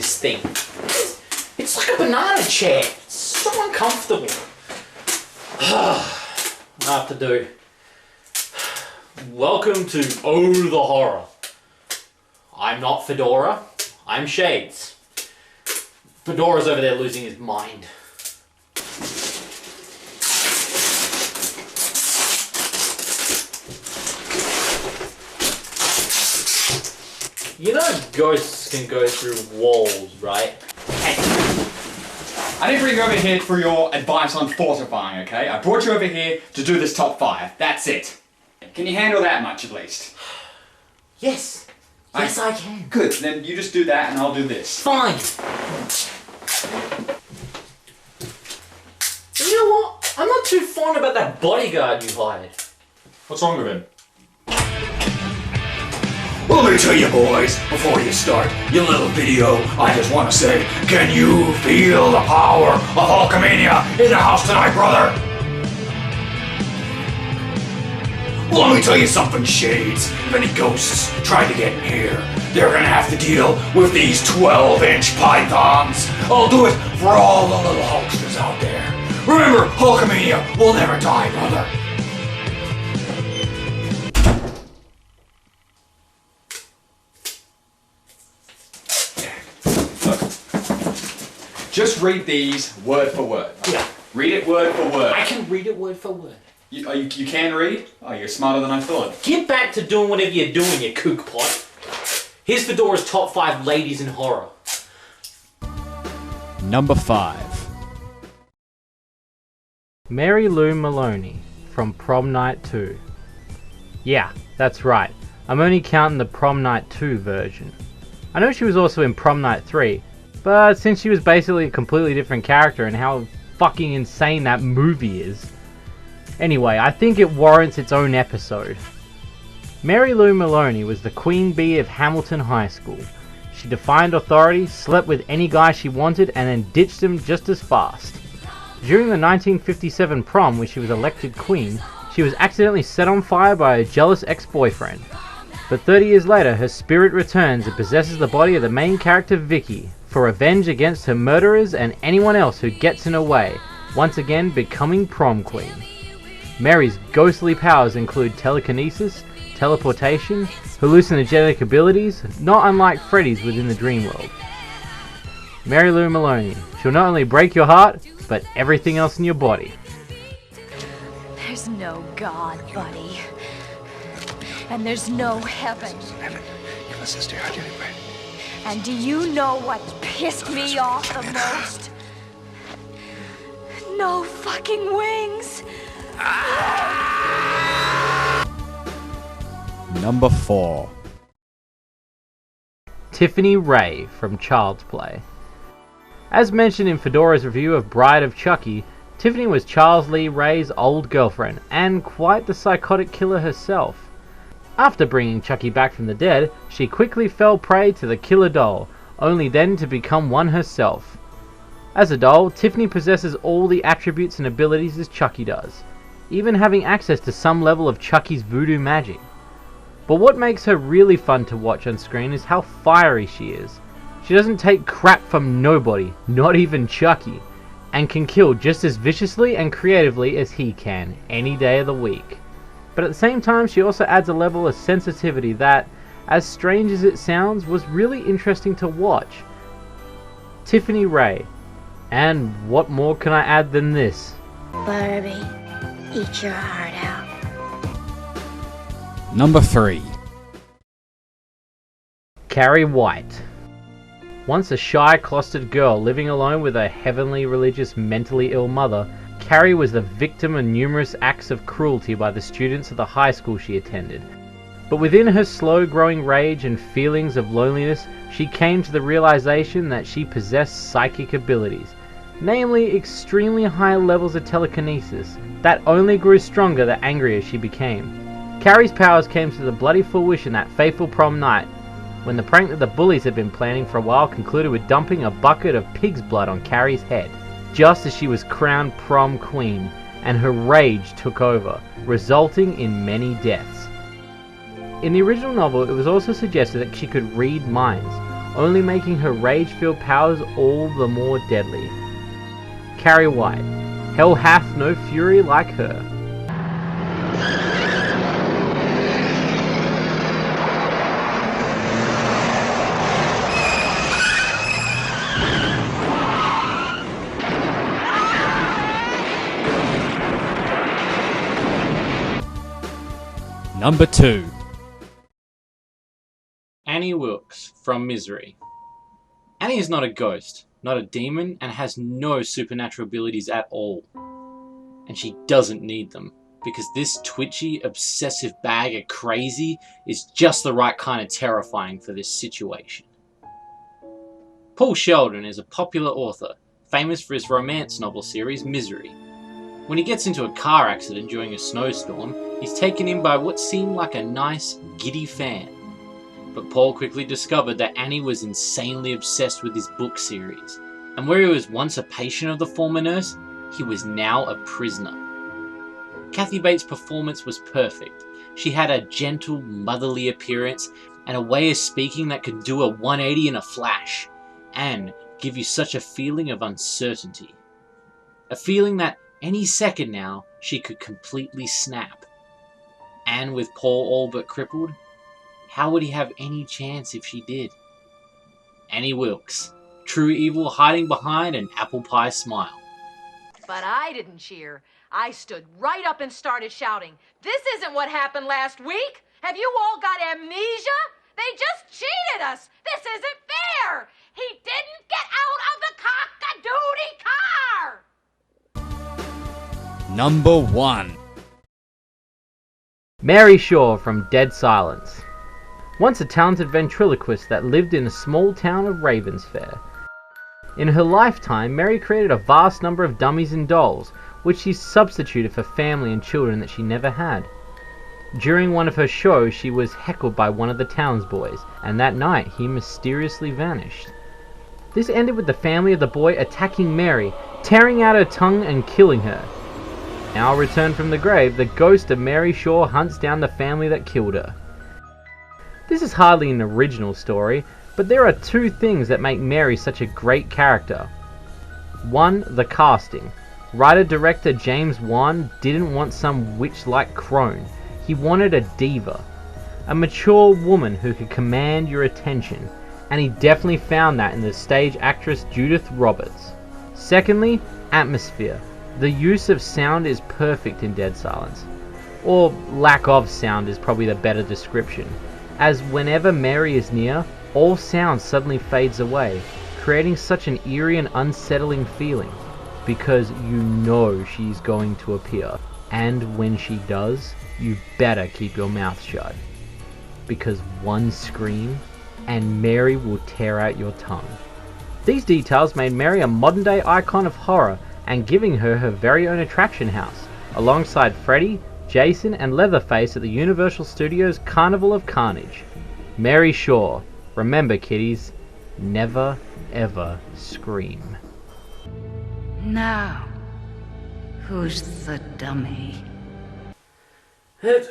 this thing. It's like a banana chair. It's so uncomfortable. I have to do. Welcome to Oh the Horror. I'm not Fedora. I'm Shades. Fedora's over there losing his mind. You know ghosts can go through walls, right? Hey, I didn't bring you over here for your advice on fortifying, okay? I brought you over here to do this top 5. That's it. Can you handle that much at least? Yes. Yes, I can. Good. Then you just do that and I'll do this. Fine. You know what? I'm not too fond about that bodyguard you hired. What's wrong with him? Well, let me tell you boys, before you start your little video, I just want to say, can you feel the power of Hulkamania in the house tonight, brother? Well, let me tell you something, Shades. If any ghosts try to get in here, they're gonna have to deal with these 12-inch pythons. I'll do it for all the little Hulksters out there. Remember, Hulkamania will never die, brother. Just read these word for word. Yeah. Read it word for word. I can read it word for word. You can read? Oh, you're smarter than I thought. Get back to doing whatever you're doing, you kook pot. Here's Fedora's top 5 ladies in horror. Number 5. Mary Lou Maloney from Prom Night 2. Yeah, that's right. I'm only counting the Prom Night 2 version. I know she was also in Prom Night 3, but since she was basically a completely different character and how fucking insane that movie is. Anyway, I think it warrants its own episode. Mary Lou Maloney was the queen bee of Hamilton High School. She defied authority, slept with any guy she wanted, and then ditched him just as fast. During the 1957 prom where she was elected queen, she was accidentally set on fire by a jealous ex-boyfriend. But 30 years later, her spirit returns and possesses the body of the main character Vicky, for revenge against her murderers and anyone else who gets in her way, once again becoming prom queen. Mary's ghostly powers include telekinesis, teleportation, hallucinogenic abilities, not unlike Freddy's within the dream world. Mary Lou Maloney, she'll not only break your heart, but everything else in your body. There's no God, buddy. And there's no heaven. Heaven, you listen to your anyway. And do you know what pissed me off the most? No fucking wings. Number 4. Tiffany Ray from Child's Play. As mentioned in Fedora's review of Bride of Chucky, Tiffany was Charles Lee Ray's old girlfriend, and quite the psychotic killer herself. After bringing Chucky back from the dead, she quickly fell prey to the killer doll, only then to become one herself. As a doll, Tiffany possesses all the attributes and abilities as Chucky does, even having access to some level of Chucky's voodoo magic. But what makes her really fun to watch on screen is how fiery she is. She doesn't take crap from nobody, not even Chucky, and can kill just as viciously and creatively as he can, any day of the week. But at the same time, she also adds a level of sensitivity that, as strange as it sounds, was really interesting to watch. Tiffany Ray. And what more can I add than this? Barbie, eat your heart out. Number 3. Carrie White. Once a shy, closeted girl living alone with a heavenly religious, mentally ill mother, Carrie was the victim of numerous acts of cruelty by the students of the high school she attended. But within her slow-growing rage and feelings of loneliness, she came to the realization that she possessed psychic abilities, namely extremely high levels of telekinesis, that only grew stronger the angrier she became. Carrie's powers came to the bloody fruition that fateful prom night, when the prank that the bullies had been planning for a while concluded with dumping a bucket of pig's blood on Carrie's head, just as she was crowned prom queen, and her rage took over, resulting in many deaths. In the original novel, it was also suggested that she could read minds, only making her rage-filled powers all the more deadly. Carrie White. Hell hath no fury like her. Number 2. Annie Wilkes from Misery. Annie is not a ghost, not a demon, and has no supernatural abilities at all. And she doesn't need them, because this twitchy, obsessive bag of crazy is just the right kind of terrifying for this situation. Paul Sheldon is a popular author, famous for his romance novel series Misery. When he gets into a car accident during a snowstorm, he's taken in by what seemed like a nice, giddy fan. But Paul quickly discovered that Annie was insanely obsessed with his book series, and where he was once a patient of the former nurse, he was now a prisoner. Kathy Bates' performance was perfect. She had a gentle, motherly appearance and a way of speaking that could do a 180 in a flash, and give you such a feeling of uncertainty. A feeling that any second now, she could completely snap. And with Paul all but crippled, how would he have any chance if she did? Annie Wilkes, true evil hiding behind an apple pie smile. But I didn't cheer. I stood right up and started shouting, "This isn't what happened last week! Have you all got amnesia? They just cheated us! This isn't fair! He didn't get out of the cock-a-doodie car!" Number 1. Mary Shaw from Dead Silence. Once a talented ventriloquist that lived in a small town of Ravensfair. In her lifetime, Mary created a vast number of dummies and dolls, which she substituted for family and children that she never had. During one of her shows, she was heckled by one of the townsboys, and that night he mysteriously vanished. This ended with the family of the boy attacking Mary, tearing out her tongue and killing her. Now returned from the grave, the ghost of Mary Shaw hunts down the family that killed her. This is hardly an original story, but there are two things that make Mary such a great character. One, the casting. Writer-director James Wan didn't want some witch-like crone. He wanted a diva. A mature woman who could command your attention, and he definitely found that in the stage actress Judith Roberts. Secondly, atmosphere. The use of sound is perfect in Dead Silence. Or lack of sound is probably the better description, as whenever Mary is near, all sound suddenly fades away, creating such an eerie and unsettling feeling, because you know she's going to appear, and when she does, you better keep your mouth shut, because one scream, and Mary will tear out your tongue. These details made Mary a modern-day icon of horror, and giving her her very own attraction house, alongside Freddy, Jason, and Leatherface at the Universal Studios Carnival of Carnage. Mary Shaw. Remember, kiddies, never ever scream. Now, who's the dummy? Have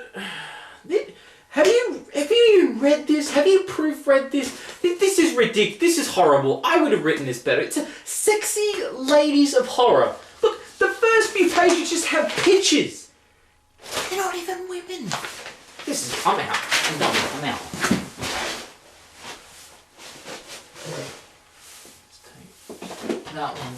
you even read this? Have you proofread this? This is ridiculous. This is horrible. I would have written this better. It's a sexy ladies of horror. Look, the first few pages just have pictures. They're not even women. I'm out. I'm done. I'm out. Let's take that one. That one.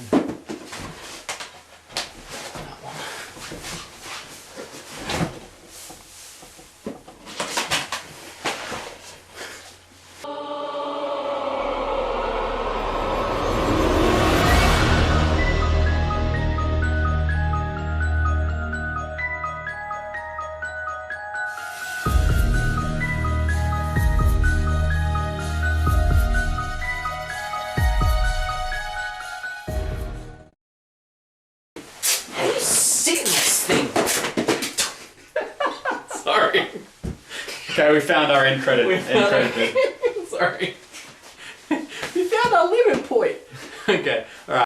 Sorry. Okay, we found our end credit. Sorry. We found our limit point. Okay, alright.